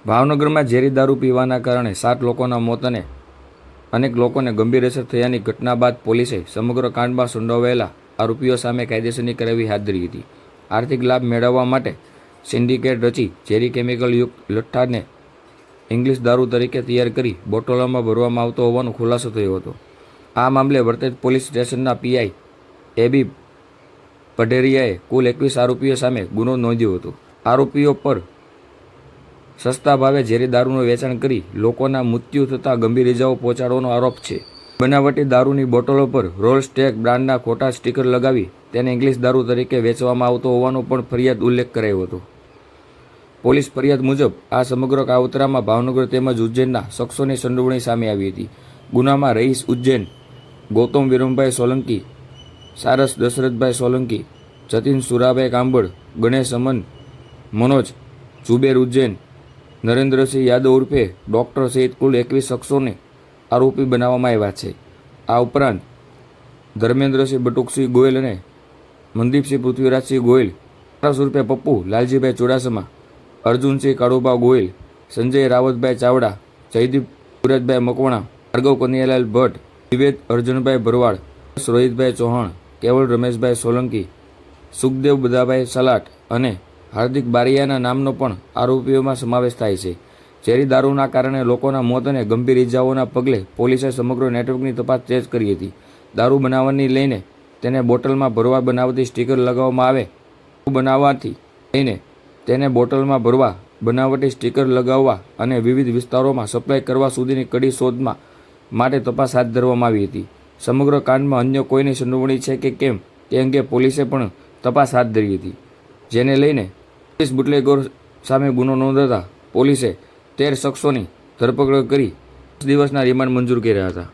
ભાવનગરમાં ઝેરી દારૂ પીવાના કારણે 7 લોકોના મોત અને અનેક લોકોને ગંભીર અસર થયાની ઘટના બાદ પોલીસે સમગ્ર કાંડમાં સંડોવાયેલા આરોપીઓ સામે કાયદેસરની કાર્યવાહી હાથ ધરી હતી. આર્થિક લાભ મેળવવા માટે સિન્ડિકેટ રચી ઝેરી કેમિકલ યુક્ત લઠ્ઠાને ઇંગ્લિશ દારૂ તરીકે તૈયાર કરી બોટલોમાં ભરવામાં આવતો હોવાનો ખુલાસો થયો હતો. આ મામલે વરતેજ પોલીસ સ્ટેશનના પીઆઈ એબી પઢેરિયાએ કુલ 21 આરોપીઓ સામે ગુનો નોંધ્યો હતો. આરોપીઓ પર સસ્તા ભાવે ઝેરી દારૂનું વેચાણ કરી લોકોના મૃત્યુ થતાં ગંભીર ઇજાઓ પહોંચાડવાનો આરોપ છે. બનાવટી દારૂની બોટલો પર રોલ સ્ટેક બ્રાન્ડના ખોટા સ્ટીકર લગાવી તેને ઇંગ્લિશ દારૂ તરીકે વેચવામાં આવતો હોવાનો પણ ફરિયાદ ઉલ્લેખ કરાયો હતો. પોલીસ ફરિયાદ મુજબ આ સમગ્ર કાવતરામાં ભાવનગર તેમજ ઉજ્જૈનના શખ્સોની સંડોવણી સામે આવી હતી. ગુનામાં રહીશ ઉજ્જૈન, ગૌતમ વિરમભાઈ સોલંકી, સારસ દશરથભાઈ સોલંકી, જતીન સુરાભાઈ કાંબળ, ગણેશ અમન, મનોજ ઝુબેર ઉજ્જૈન, નરેન્દ્રસિંહ યાદવ ઉર્ફે ડૉક્ટર સહિત કુલ 21 શખ્સોને આરોપી બનાવવામાં આવ્યા છે. આ ઉપરાંત ધર્મેન્દ્રસિંહ બટુકસિંહ ગોયલ અને મનદીપસિંહ પૃથ્વીરાજસિંહ ગોયલ, સારસ ઉર્ફે પપ્પુ લાલજીભાઈ ચુડાસમા, અર્જુનસિંહ કાળુબા ગોયલ, સંજય રાવતભાઈ ચાવડા, જયદીપ સુરજભાઈ મકવાણા, ભાર્ગવ કનૈયાલાલ ભટ્ટ, વિવેદ અર્જુનભાઈ ભરવાડ, રોહિતભાઈ ચૌહાણ, કેવળ રમેશભાઈ સોલંકી, સુખદેવ બદાભાઈ સલાટ અને હાર્દિક બારિયાના નામનો પણ આરોપીઓમાં સમાવેશ થાય છે. ઝેરી દારૂના કારણે લોકોના મોત અને ગંભીર ઇજાઓના પગલે પોલીસે સમગ્ર નેટવર્કની તપાસ તેજ કરી હતી. દારૂ બનાવવાની લઈને તેને બોટલમાં ભરવા બનાવટી સ્ટીકર લગાવવામાં આવે, બનાવવાથી લઈને તેને બોટલમાં ભરવા બનાવટી સ્ટીકર લગાવવા અને વિવિધ વિસ્તારોમાં સપ્લાય કરવા સુધીની કડી શોધમાં માટે તપાસ હાથ ધરવામાં આવી હતી. સમગ્ર કાંડમાં અન્ય કોઈની સંડોવણી છે કે કેમ તે અંગે પોલીસે પણ તપાસ હાથ ધરી હતી, જેને લઈને પોલીસ બુટલેગરો સામે ગુનો નોંધતા પોલીસે 13 શખ્સોની ધરપકડ કરી 10 દિવસના રિમાન્ડ મંજૂર કર્યા હતા.